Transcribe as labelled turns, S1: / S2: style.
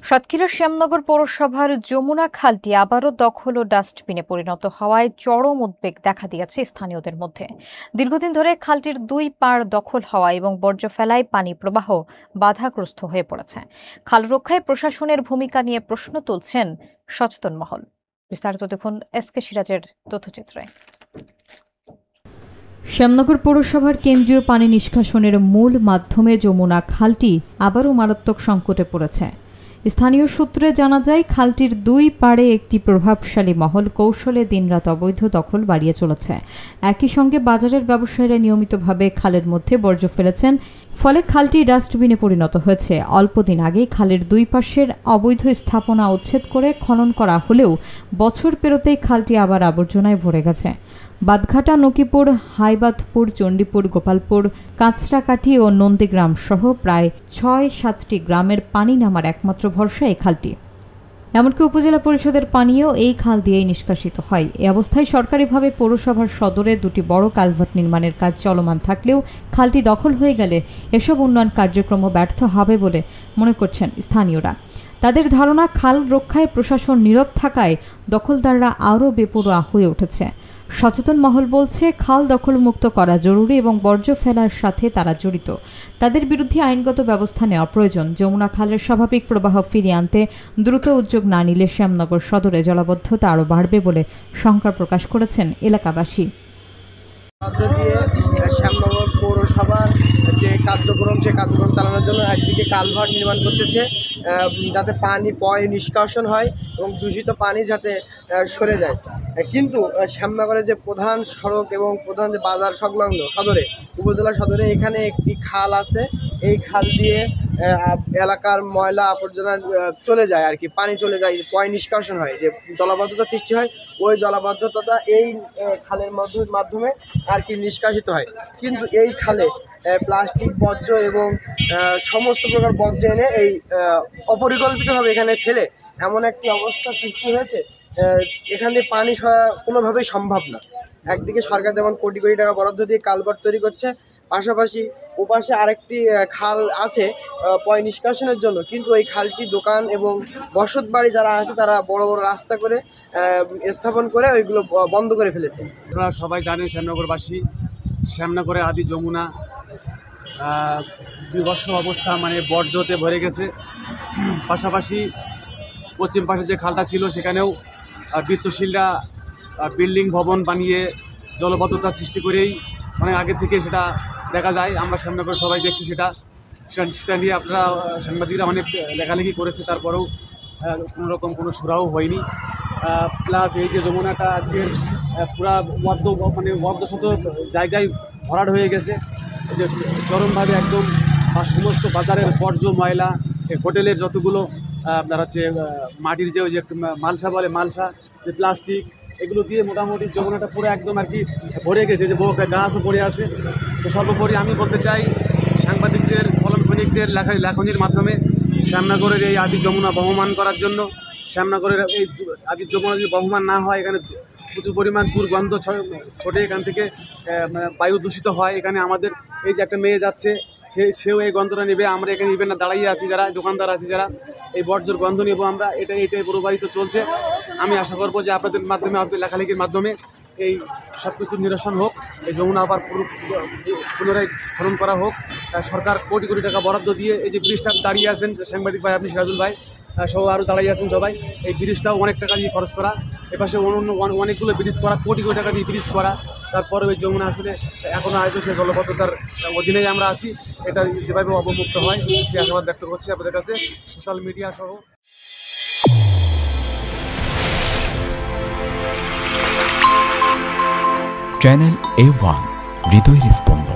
S1: সাতক্ষীরার শ্যামনগর পৌরসভার যমুনা খালটি আবারও দখল ও ডাস্টবিনে পরিণত হওয়ায় চরম উদ্বেগ দেখা দিয়েছে স্থানীয়দের মধ্যে। দীর্ঘদিন ধরে খালটির দুই পাড় দখল হওয়া এবং বর্জ্য ফেলায় পানি প্রবাহ বাধাগ্রস্ত হয়ে পড়েছে। খাল রক্ষায় প্রশাসনের ভূমিকা নিয়ে প্রশ্ন তুলছেন সচেতন মহল। বিস্তারিত দেখুন এসকে সিরাজের তথ্যচিত্রে।
S2: শ্যামনগর পৌরসভার কেন্দ্রীয় পানি নিষ্কাশনের মূল মাধ্যমে যমুনা খালটি আবারও মারাত্মক সংকটে পড়েছে। স্থানীয় সূত্রে জানা যায়, খালটির দুই পাড়ে একটি প্রভাবশালী মহল কৌশলে দিনরাত অবৈধ দখল বাড়িয়ে চলেছে। একই সঙ্গে বাজারের ব্যবসায়ীরা নিয়মিতভাবে খালের মধ্যে বর্জ্য ফেলেছেন, ফলে খালটি ডাস্টবিনে পরিণত হয়েছে। অল্পদিন আগেই খালের দুই পাশের অবৈধ স্থাপনা উচ্ছেদ করে খনন করা হলেও বছর পেরোতেই খালটি আবার আবর্জনায় ভরে গেছে। বাদঘাটা, নকিপুর, হাইবাদপুর, চণ্ডীপুর, গোপালপুর, কাঁচরাকাঠি ও নন্দীগ্রাম সহ প্রায় ৬-৭টি গ্রামের পানি নামার একমাত্র ভরসা এই খালটি। এমনকি উপজেলা পরিষদের পানিও এই খাল দিয়েই নিষ্কাশিত হয়। এ অবস্থায় সরকারিভাবে পৌরসভার সদরে দুটি বড় কালভার্ট নির্মাণের কাজ চলমান থাকলেও খালটি দখল হয়ে গেলে এসব উন্নয়ন কার্যক্রম ব্যর্থ হবে বলে মনে করছেন স্থানীয়রা। তাদের ধারণা, খাল রক্ষায় প্রশাসন নীরব থাকায় দখলদাররা আরও বেপরোয়া হয়ে উঠেছে। সচেতন মহল বলছে, খাল দখলমুক্ত করা জরুরি এবং বর্জ্য ফেলার সাথে তারা জড়িত। তাদের বিরুদ্ধে আইনগত ব্যবস্থা নেওয়া প্রয়োজন। যমুনা খালের স্বাভাবিক প্রবাহ ফিরিয়ে আনতে দ্রুত উদ্যোগ না নিলে শ্যামনগর সদরে জলাবদ্ধতা আরও বাড়বে বলে শঙ্কা প্রকাশ করেছেন এলাকাবাসী।
S3: শ্যামনগর পৌরসভার যে কার্যক্রম, সে কার্যক্রম চালানোর জন্য একদিকে কালভার্ট নির্মাণ করতেছে, যাতে পানি নিষ্কাশন হয় এবং দূষিত পানি যাতে সরে যায়। কিন্তু শ্যামনগরের যে প্রধান সড়ক এবং প্রধান যে বাজার সংলগ্ন সদরে, উপজেলা সদরে, এখানে একটি খাল আছে। এই খাল দিয়ে এলাকার ময়লা আবর্জনা চলে যায় আর কি, পানি চলে যায়, পয় নিষ্কাশন হয়, যে জলাবদ্ধতা সৃষ্টি হয়, ওই জলাবদ্ধতা এই খালের মাধ্যমে আর কি নিষ্কাশিত হয়। কিন্তু এই খালে প্লাস্টিক বর্জ্য এবং সমস্ত প্রকার বর্জ্য এনে এই অপরিকল্পিতভাবে এখানে ফেলে এমন একটি অবস্থা সৃষ্টি হয়েছে, এখান দিয়ে পানি সরা কোনোভাবেই সম্ভব না। একদিকে সরকার যেমন কোটি কোটি টাকা বরাদ্দ দিয়ে কালভার্ট তৈরি করছে, পাশাপাশি ওপাশে আরেকটি খাল আছে পয় নিষ্কাশনের জন্য, কিন্তু এই খালটি দোকান এবং বসত বাড়ি যারা আছে তারা বড় বড় রাস্তা করে স্থাপন করে ওইগুলো বন্ধ করে ফেলেছে।
S4: আপনারা সবাই জানেন, শ্যামনগরবাসী, শ্যামনগরে আদি যমুনা বিভৎস অবস্থা, মানে বর্জ্যতে ভরে গেছে। পাশাপাশি পশ্চিম পাশে যে খালটা ছিল সেখানেও বৃত্তশীলরা বিল্ডিং ভবন বানিয়ে জলবদ্ধতা সৃষ্টি করেই অনেক আগে থেকে সেটা দেখা যায়। আমরা শ্যামনগর সবাই দেখছি সেটা নিয়ে আপনারা সাংবাদিকরা অনেক লেখালেখি করেছে, তারপরেও কোনোরকম কোনো সুরাও হয়নি। প্লাস এই যে যমুনাটা আজকের পুরা মধ্যশত জায়গায় ভরাট হয়ে গেছে, এই যে চরমভাবে একদম সমস্ত বাজারের বর্জ্য ময়লা, হোটেলের যতগুলো আপনার হচ্ছে মাটির যে মালসা বলে, মালসা, যে প্লাস্টিক, এগুলো দিয়ে মোটামুটি যমুনাটা পুরো একদম আর কি ভরে গেছে, যে গাছও পড়ে আছে। তো সর্বোপরি আমি বলতে চাই, সাংবাদিকদের, কলম সৈনিকদের লেখনির মাধ্যমে শ্যামনগরের এই আদি যমুনা বহমান করার জন্য, শ্যামনগরের এই আদি যমুনা যদি বহমান না হয়, এখানে প্রচুর পরিমাণ দুর্গন্ধ ছোটে, এখান থেকে বায়ু দূষিত হয়। এখানে আমাদের এই যে একটা মেয়ে যাচ্ছে, সেও এই গন্ধটা নেবে। আমরা এখানে ইভেন না দাঁড়িয়ে আছি, যারা দোকানদার আছি, যারা এই বর্জ্যর গন্ধ নেব আমরা, এটাই প্রবাহিত চলছে। আমি আশা করবো যে আপনাদের মাধ্যমে, আপনাদের লেখালেখির মাধ্যমে এই সব কিছুর নিরসন হোক, এই যমুনা আবার পুনরায় খনন করা হোক। সরকার কোটি কোটি টাকা বরাদ্দ দিয়ে এই যে ব্রিজটা দাঁড়িয়ে আছেন, সাংবাদিক ভাই আপনি, সিরাজুল ভাই সহ আরও দাঁড়িয়ে আছেন সবাই, এই ব্রিজটাও অনেক টাকা দিয়ে খরচ করা, এপাশে অন্য অনেকগুলো ব্রিজ করা, কোটি কোটি টাকা দিয়ে ব্রিজ করা। তারপরে ওই যমুনা আসলে এখনও আয়োজন, সেই জলবদ্ধতার অধীনেই আমরা আছি। এটা যেভাবে অবমুক্ত হয় সে আশাবাদ ব্যক্ত করছি আপনাদের কাছে, সোশ্যাল মিডিয়া সহ।
S5: চ্যানেল A1, হৃদয়ের স্পন্দন।